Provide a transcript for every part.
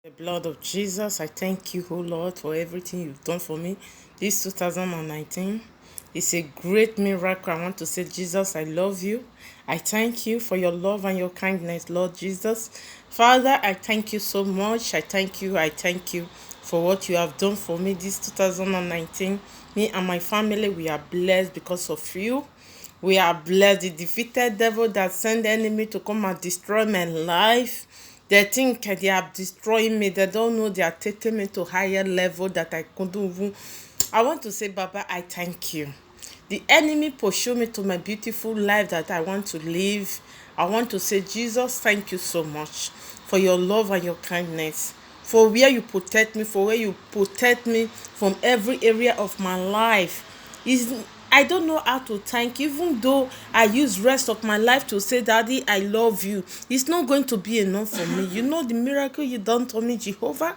The blood of Jesus, I thank you, oh Lord, for everything you've done for me. This 2019 is a great miracle. I want to say, Jesus, I love you. I thank you for your love and your kindness, Lord Jesus. Father, I thank you so much. I thank you for what you have done for me this 2019. Me and my family, we are blessed because of you. We are blessed. The defeated devil that sent the enemy to come and destroy my life. They think they are destroying me. They don't know they are taking me to higher level that I couldn't even. I want to say, Baba, I thank you. The enemy pursued me to my beautiful life that I want to live. I want to say, Jesus, thank you so much for your love and your kindness. For where you protect me, for where you protect me from every area of my life. Is I don't know how to thank you, even though I use rest of my life to say, Daddy, I love you. It's not going to be enough for me. You know the miracle you done to me, Jehovah?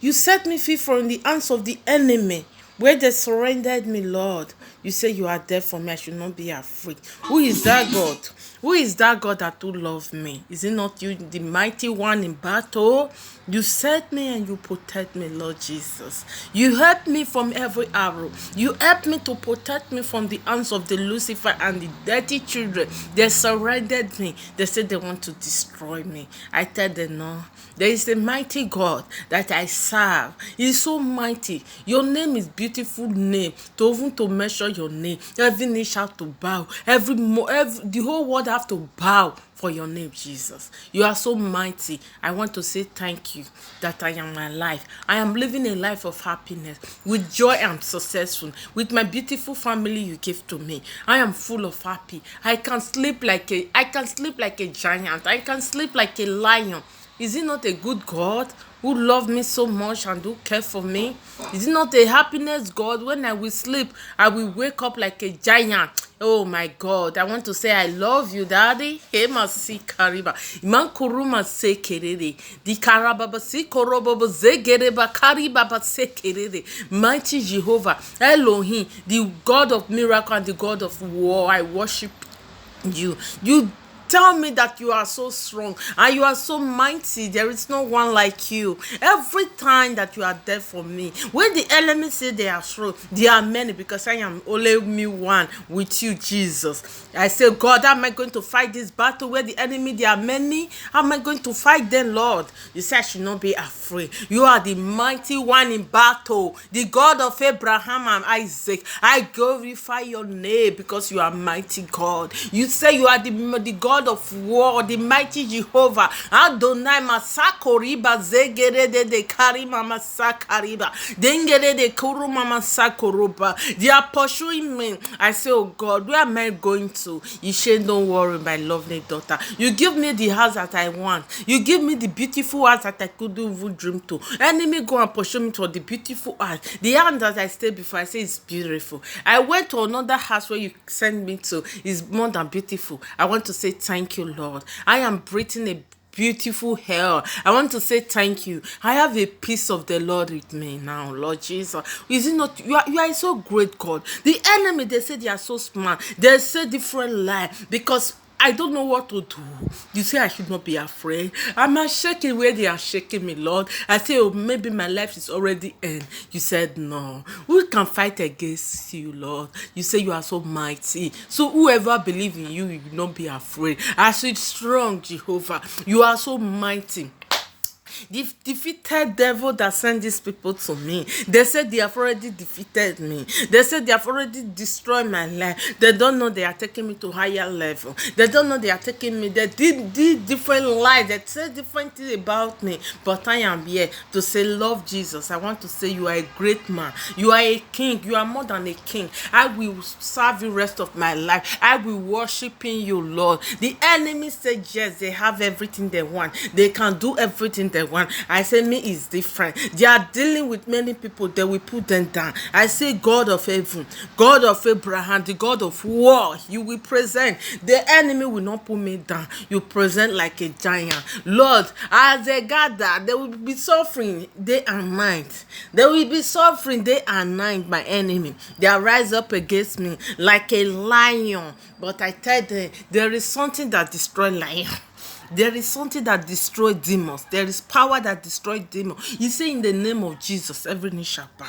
You set me free from the hands of the enemy, where they surrendered me, Lord. You say you are there for me. I should not be afraid. Who is that God? Who is that God that do love me? Is it not you, the mighty one in battle? You set me and you protect me, Lord Jesus. You help me from every arrow. You help me to protect me from the hands of the Lucifer and the dirty children. They surrounded me. They said they want to destroy me. I tell them no. There is a mighty God that I serve. He is so mighty. Your name is beautiful name. Even to measure your name, every knee shall to bow. The whole world have to bow for your name, Jesus. You are so mighty. I want to say thank you that I am alive. I am living a life of happiness. With joy, I'm successful. With my beautiful family you give to me, I am full of happy. I can sleep like a giant. I can sleep like a lion. Is it not a good God who loved me so much and who care for me? Is it not a happiness God? When I will sleep, I will wake up like a giant. Oh my God, I want to say I love you, Daddy. Hema si kariba. Iman kuruma se kerere. Di karababa si korobaba zegereba karibaba se kerere. Mighty Jehovah, Elohim, the God of miracle and the God of war, I worship you. You tell me that you are so strong and you are so mighty. There is no one like you. Every time that you are there for me, when the enemy say they are strong, there are many, because I am only me one with you, Jesus. I say, God, how am I going to fight this battle where the enemy, there are many? How am I going to fight them, Lord? You say I should not be afraid. You are the mighty one in battle, the God of Abraham and Isaac. I glorify your name because you are mighty God. You say you are the God of war, the mighty Jehovah. Adonai masakoriba zegere de karima masakariba dengere de kuruma masakoroba. They are pursuing me. I say, oh God, where am I going to? You say, don't worry, my lovely daughter. You give me the house that I want. You give me the beautiful house that I couldn't even dream to. Enemy go and pursue me to the beautiful house. The house that I stayed before, I say it's beautiful. I went to another house where you sent me to. It's more than beautiful. I want to say thank you, Lord. I am breathing a beautiful hell. I want to say thank you. I have a peace of the Lord with me now, Lord Jesus. Is it not? You are so great, God. The enemy, they say they are so smart. They say different lie because I don't know what to do. You say I should not be afraid. I'm not shaking where they are shaking me, Lord. I say, oh, maybe my life is already end. You said no. Who can fight against you, Lord? You say you are so mighty. So whoever believes in you, you will not be afraid. As it's strong, Jehovah. You are so mighty. The defeated devil that sent these people to me, they said they have already defeated me. They said they have already destroyed my life. They don't know they are taking me to higher level. They don't know they are taking me. They did different lies. They said different things about me. But I am here to say, love Jesus. I want to say you are a great man. You are a king. You are more than a king. I will serve you rest of my life. I will worship in you, Lord. The enemy said yes, they have everything they want. They can do everything they want. I say me is different. They are dealing with many people. They will put them down. I say God of heaven, God of Abraham, the God of war, you will present. The enemy will not put me down. You present like a giant, Lord. As they gather, they will be suffering day and night. They will be suffering day and night. My enemy, they rise up against me like a lion. But I tell them, there is something that destroys lion. There is something that destroys demons. There is power that destroys demons. You say in the name of Jesus, every knee shall bow.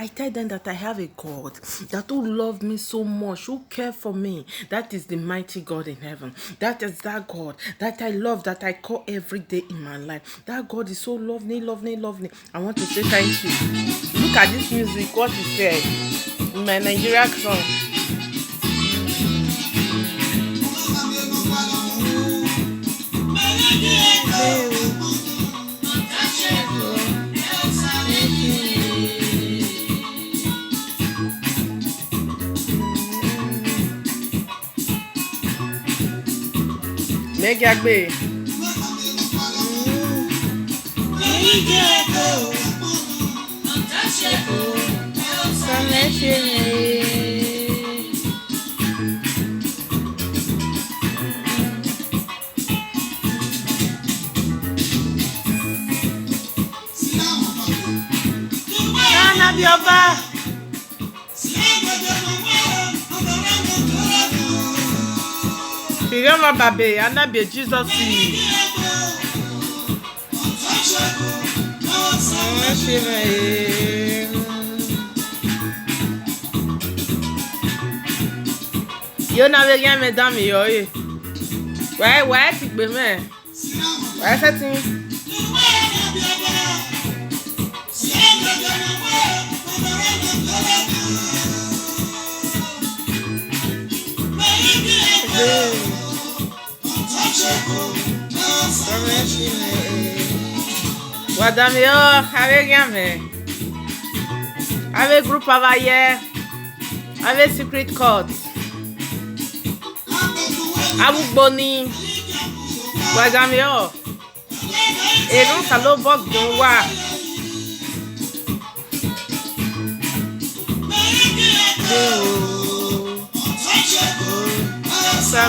I tell them that I have a God that who love me so much, who care for me. That is the mighty God in heaven. That is that God that I love, that I call every day in my life. That God is so lovely, lovely, lovely. I want to say thank you. Look at this music, what he said in my Nigerian song. Megagbe. Remember, baby, and that be Jesus. You know the game, madam. You, why, take me, man? Why is that thing? Madame, avec groupe Avaye, avec Secret Court, avec Bonnie, madame, et non, ça l'eau box de roi. Ça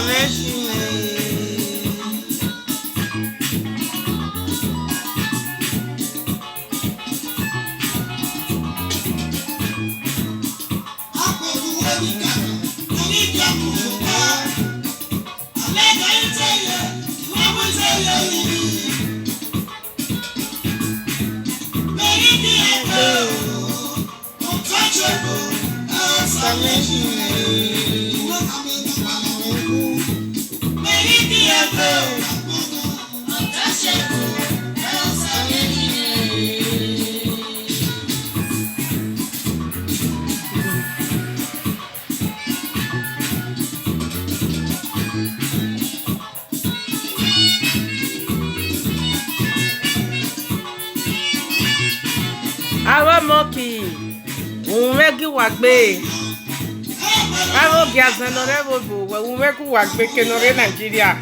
Awa moki, umeki wakbe. Awo giazen no revo, umeki wakbe kenore Nigeria.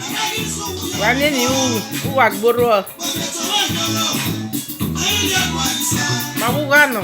Wane ni wagboro. Mabugano.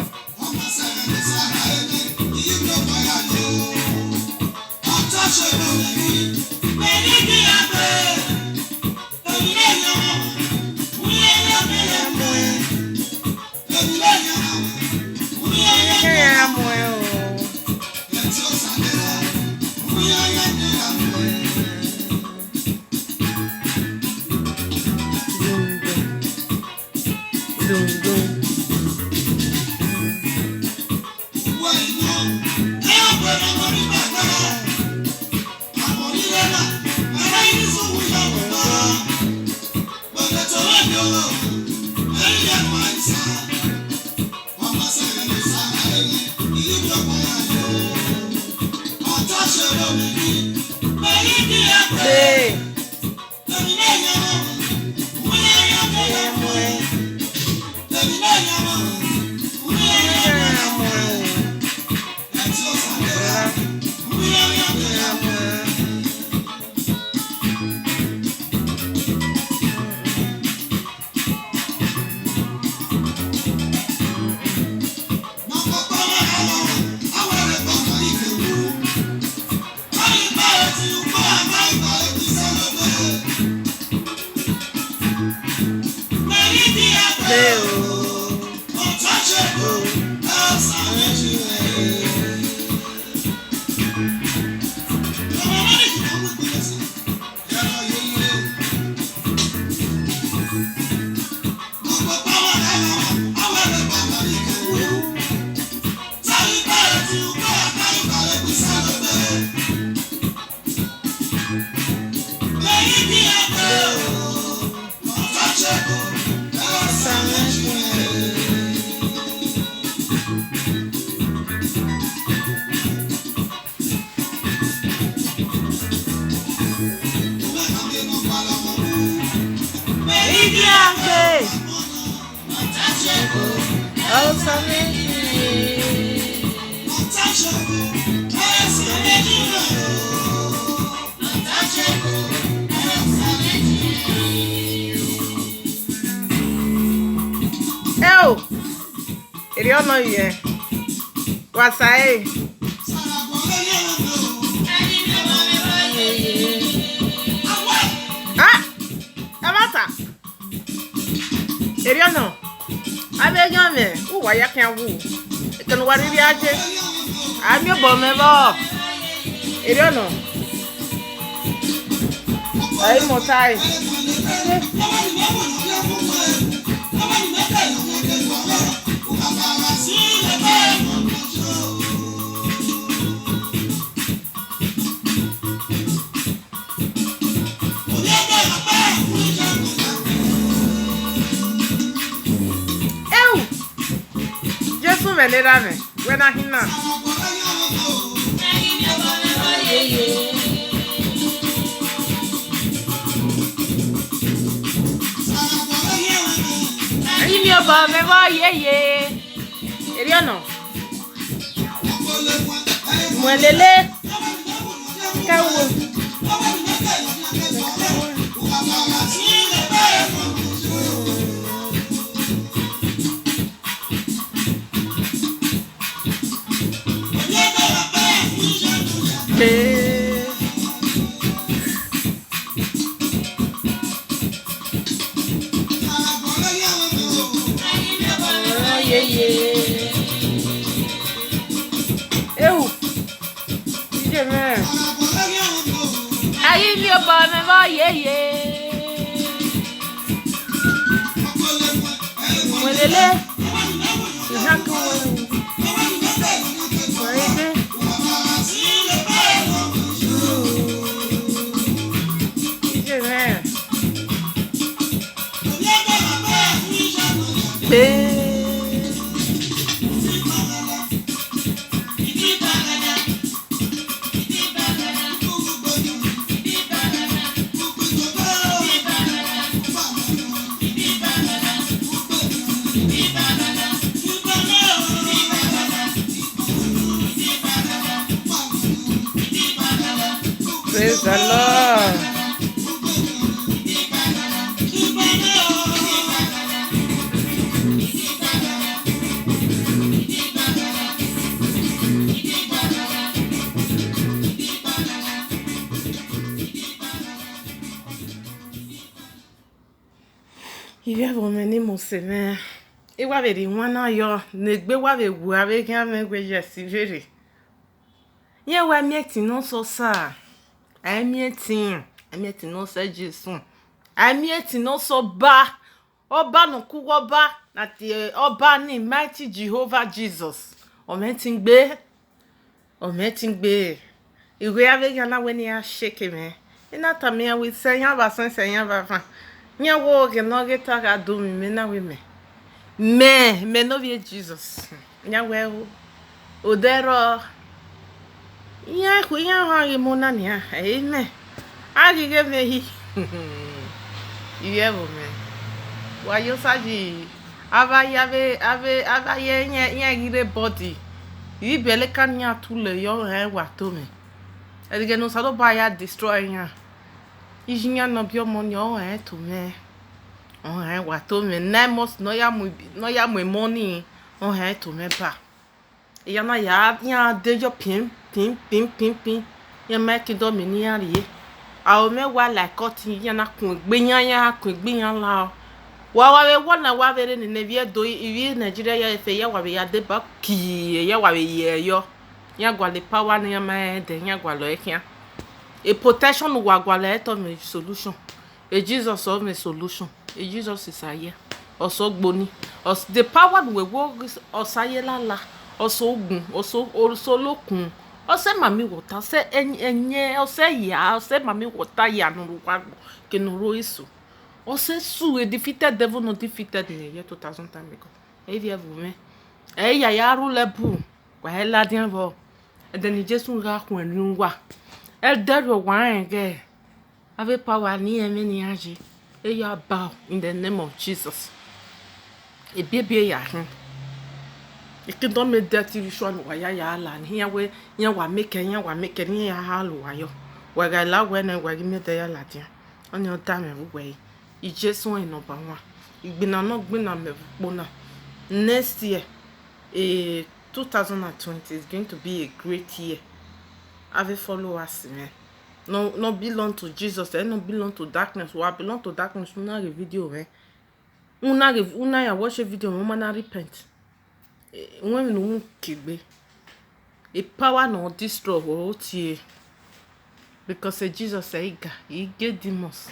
Oh, it don't know yet. What's I? Ah, Amata. It don't know. I beg you, man. Oh, why you can't woo? It can worry me. I'm your bum, ever. It don't know. I'm more tired. Dame, buena hina. Ahí mi opa me voy, ¿Serio no? Muelele. Cago. Eu. Aí meu pai me vai, Muelele. Praise the Lord. Il vient vous mener mon Seigneur. Et vous avez dit, moi, non, yo, ne gbe wa ve wu avec un mec que j'ai si véré. Y'a wa mieti non so ça. Amieti non so Jésus. Amieti non so ba. Oba no ku oba na ti oba ni mighty Jehovah Jesus. Ometi ngbe. Iwe avec yana weni a shake me. Ina tamia we say yan ba fa. Nya wo ke no ge ta ga do mi na we me. Me no vie Jesus. Nya we o dero. Nya ku nya ha ge mo na ni a. Amen. A ge ge me hi. Iye bo me. Wa yo saji. Ava ye nya gire body. Yi bele kan nya tu le yo he wa to me. E ge no sa do ba ya destroy nya. Ijinya no bio mo ni o he to me. Oh, I want to me. Nemos no ya mu money. Oh, I to me pa. Yana ya de yo pin. Ya make do me ni ari. A o me wa like cotton yana kun gbeyan la. Wa we wona wa vere ni ne vie do ivi Nigeria ya efe ya wa be ya de ba ki ya wa be ye yo. Ya gwa le power ni ya ma de ya gwa lo ekia. A protection wa gwa le to me solution. A Jesus of me solution. A Jesus is here. Also gboni. The power we work osaye lala. Also ogun. Also lokun. Ose mami water. Se enye. Ose ya. Ose mami water ya nuru wago. Ke nuru isu. Ose su. A defeated devil not defeated in the year 2000 time ago. Via vume. Ya ya rule bu. Wa hela dian vo. And then Jesus ga kun nwa. Dero wan ge. Have power ni eme ni aji. You bow in the name of Jesus. A baby ya. It don't make dirty ritual wa ya lan here we ya wa make ni ya halu wa yo. Wa ga la we na wa gi me de ya la dia. On your time we. I just one number 1. Igbina no gbina me bona. Next year 2020 is going to be a great year. Have a followers, man. No belong to Jesus, they no belong to darkness. We belong to darkness. Una re video, man. Una ya watch a video, no man repent. When no kigbe. A power no destroy what ye. Because Jesus said, he get demons.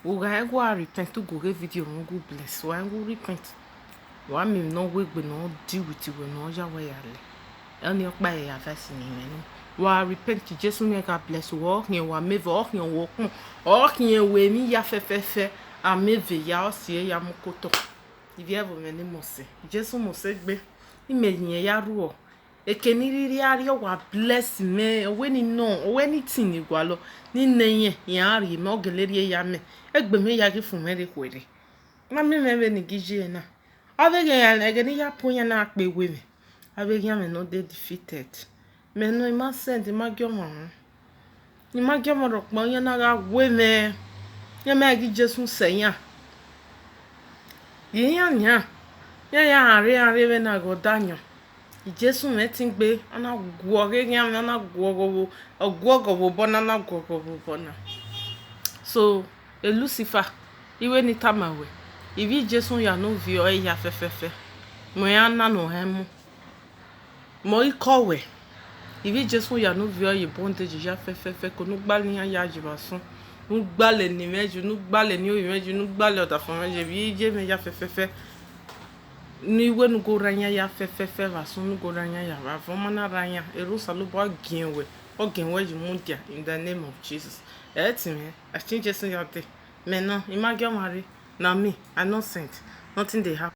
We go repent to go get video, no go bless. Why go repent? Why me no wait, but no deal with you, no ja way ale. Only up by a fascinating. Wa repent to Jesus make God bless walk ni wa me walk ni walk ni we mi ya fe a me ve ya o sie ya mokoto ibi e vo me ni mo se Jesus mo se gbe imeyin ya ru o ekeni riri ari o wa bless me we ni no we ni tin igwa lo ni neyen ya ri me ogeleri ya me egbe me ya gi fun me re kwere na me ni gije na abege ya egeni ya pon ya na pe we me abege ya me no dey defeated. Mais non, il m'a sent, il m'a gueulé. Il m'a gueulé, il y en a oui, mais il y a un Jésus Seigneur. Il y a un arrivé na godanyo. Jésus m'a tingbe, on a guoré, on a guogo, bonana, guogo, bona. So, et Lucifer, il est ni tamawe. Il vit Jésus, il y a no vieux, il y a fait. Moi, il y a no hemu. Moi, il kowe. Ivi Jesu ya no vio ye bondage ya fe ko no gba ni ya jibasun no gba le ni meju no gba le ni o meju no gba le oda fun meju bi je me ya fe ni we no go ranya ya fe va sun no go ranya ya va fo mana ranya eru salu bo ginwe o ginwe ji mundia in the name of Jesus me I think Jesu ya te me no imagine mari na me I no sent nothing dey happen.